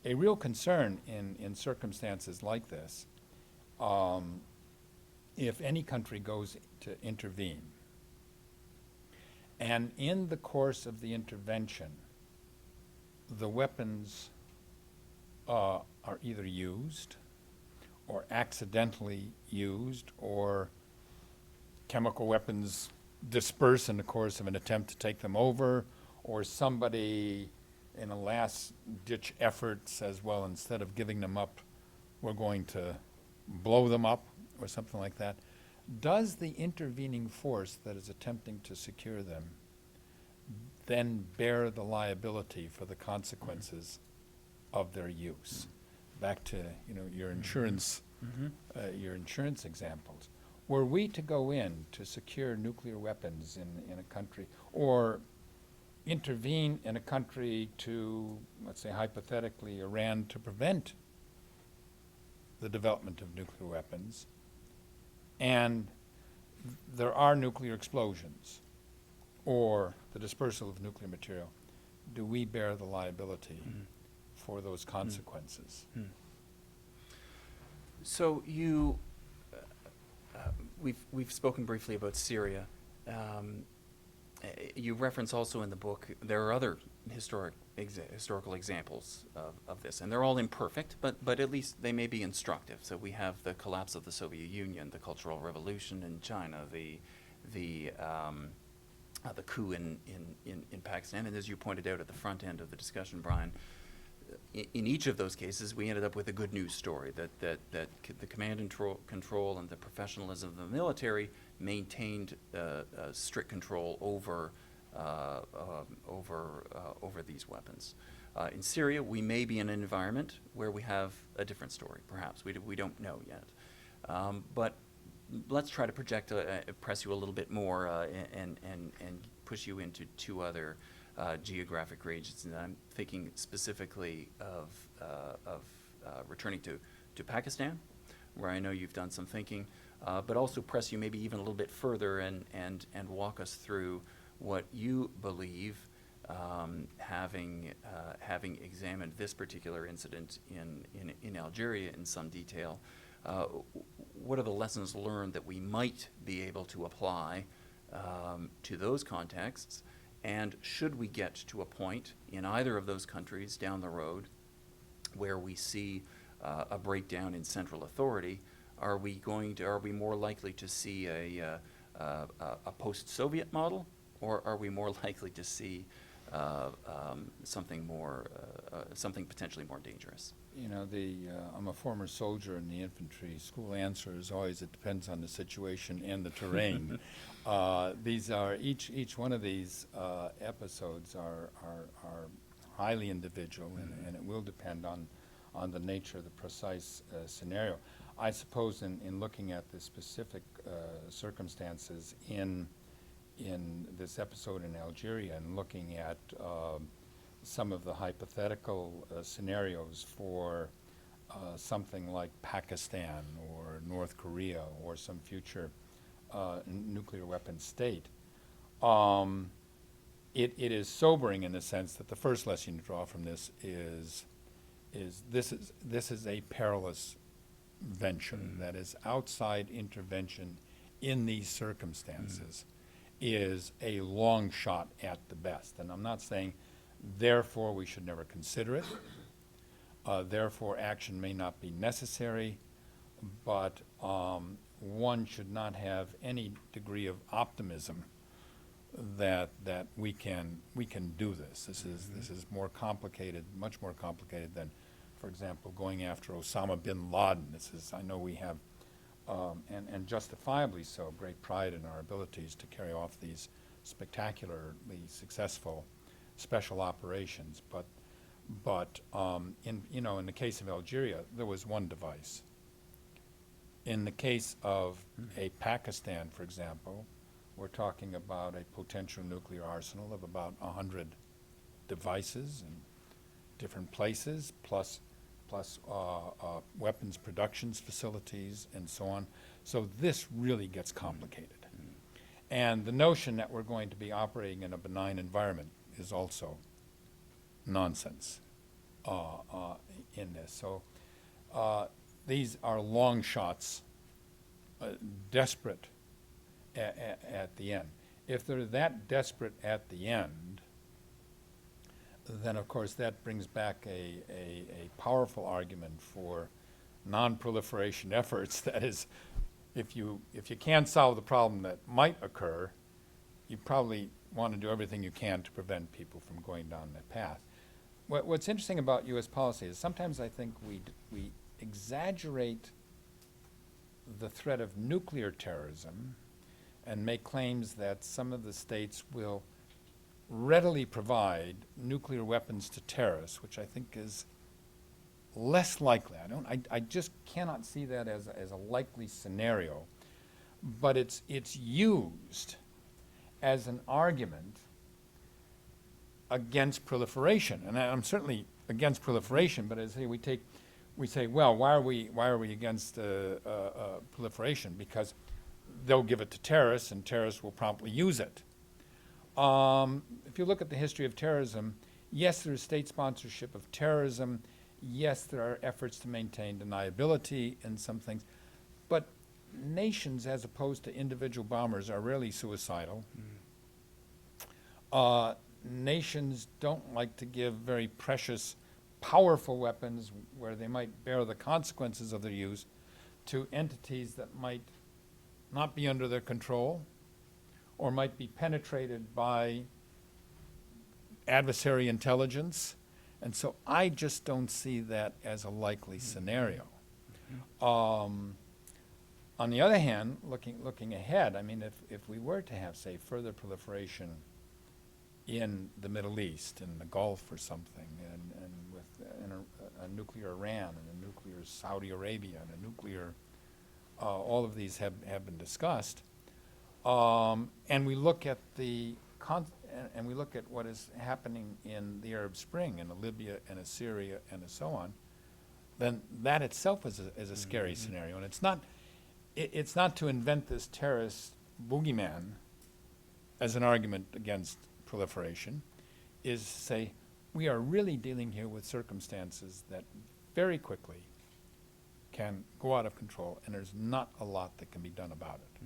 a real concern in circumstances like this. If any country goes to intervene, and in the course of the intervention, the weapons are either used or accidentally used, or chemical weapons disperse in the course of an attempt to take them over, or somebody in a last-ditch effort says, well, instead of giving them up, we're going to blow them up, or something like that. Does the intervening force that is attempting to secure them then bear the liability for the consequences of their use? Back to your insurance, your insurance examples. Were we to go in to secure nuclear weapons in a country, or intervene in a country to, let's say hypothetically, Iran, to prevent the development of nuclear weapons, and there are nuclear explosions or the dispersal of nuclear material, do we bear the liability for those consequences? So we've spoken briefly about Syria. You reference also in the book there are other historical examples of this, and they're all imperfect, but at least they may be instructive. So we have the collapse of the Soviet Union, the Cultural Revolution in China, the coup in Pakistan, and as you pointed out at the front end of the discussion, Brian, in each of those cases, we ended up with a good news story that the command and control and the professionalism of the military maintained strict control over these weapons. In Syria, we may be in an environment where we have a different story. Perhaps we don't know yet, but let's try to press you a little bit more and push you into two other geographic regions. And I'm thinking specifically of returning to Pakistan, where I know you've done some thinking, but also press you maybe even a little bit further and walk us through what you believe, having examined this particular incident in Algeria in some detail. What are the lessons learned that we might be able to apply to those contexts? And should we get to a point in either of those countries down the road where we see a breakdown in central authority, are we more likely to see a post-Soviet model, or are we more likely to see something potentially more dangerous? I'm a former soldier in the infantry. School answer is always, it depends on the situation and the terrain. These are each one of these episodes are highly individual, and it will depend on the nature of the precise scenario. I suppose in looking at the specific circumstances in this episode in Algeria, and looking at some of the hypothetical scenarios for something like Pakistan or North Korea or some future nuclear weapon state, it is sobering in the sense that the first lesson you draw from this is this is a perilous venture. That is, outside intervention in these circumstances is a long shot at the best. And I'm not saying therefore we should never consider it, therefore action may not be necessary, but one should not have any degree of optimism that we can do this. This is more complicated, much more complicated than, for example, going after Osama bin Laden. I know we have, and justifiably so, great pride in our abilities to carry off these spectacularly successful special operations, but in the case of Algeria, there was one device. In the case of a Pakistan, for example, we're talking about a potential nuclear arsenal of about 100 devices in different places, plus weapons productions facilities and so on. So this really gets complicated. And the notion that we're going to be operating in a benign environment is also nonsense. in this. So these are long shots, desperate at the end. If they're that desperate at the end, then of course that brings back a powerful argument for non-proliferation efforts. That is, if you can't solve the problem that might occur, you probably want to do everything you can to prevent people from going down that path. What's interesting about U.S. policy is sometimes I think we exaggerate the threat of nuclear terrorism and make claims that some of the states will readily provide nuclear weapons to terrorists, which I think is less likely. I just cannot see that as a likely scenario. But it's used as an argument against proliferation, and I'm certainly against proliferation. But as we say, well, why are we against proliferation? Because they'll give it to terrorists, and terrorists will promptly use it. If you look at the history of terrorism, yes, there is state sponsorship of terrorism. Yes, there are efforts to maintain deniability in some things, but nations, as opposed to individual bombers, are rarely suicidal. Nations don't like to give very precious, powerful weapons where they might bear the consequences of their use to entities that might not be under their control or might be penetrated by adversary intelligence. And so I just don't see that as a likely scenario. On the other hand, looking ahead, I mean, if we were to have, say, further proliferation in the Middle East, in the Gulf or something, and with a nuclear Iran and a nuclear Saudi Arabia and a nuclear, all of these have been discussed, and we look at and we look at what is happening in the Arab Spring, in Libya and Syria and so on, then that itself is a scary scenario. And it's not to invent this terrorist boogeyman as an argument against proliferation, is to say we are really dealing here with circumstances that very quickly can go out of control, and there's not a lot that can be done about it.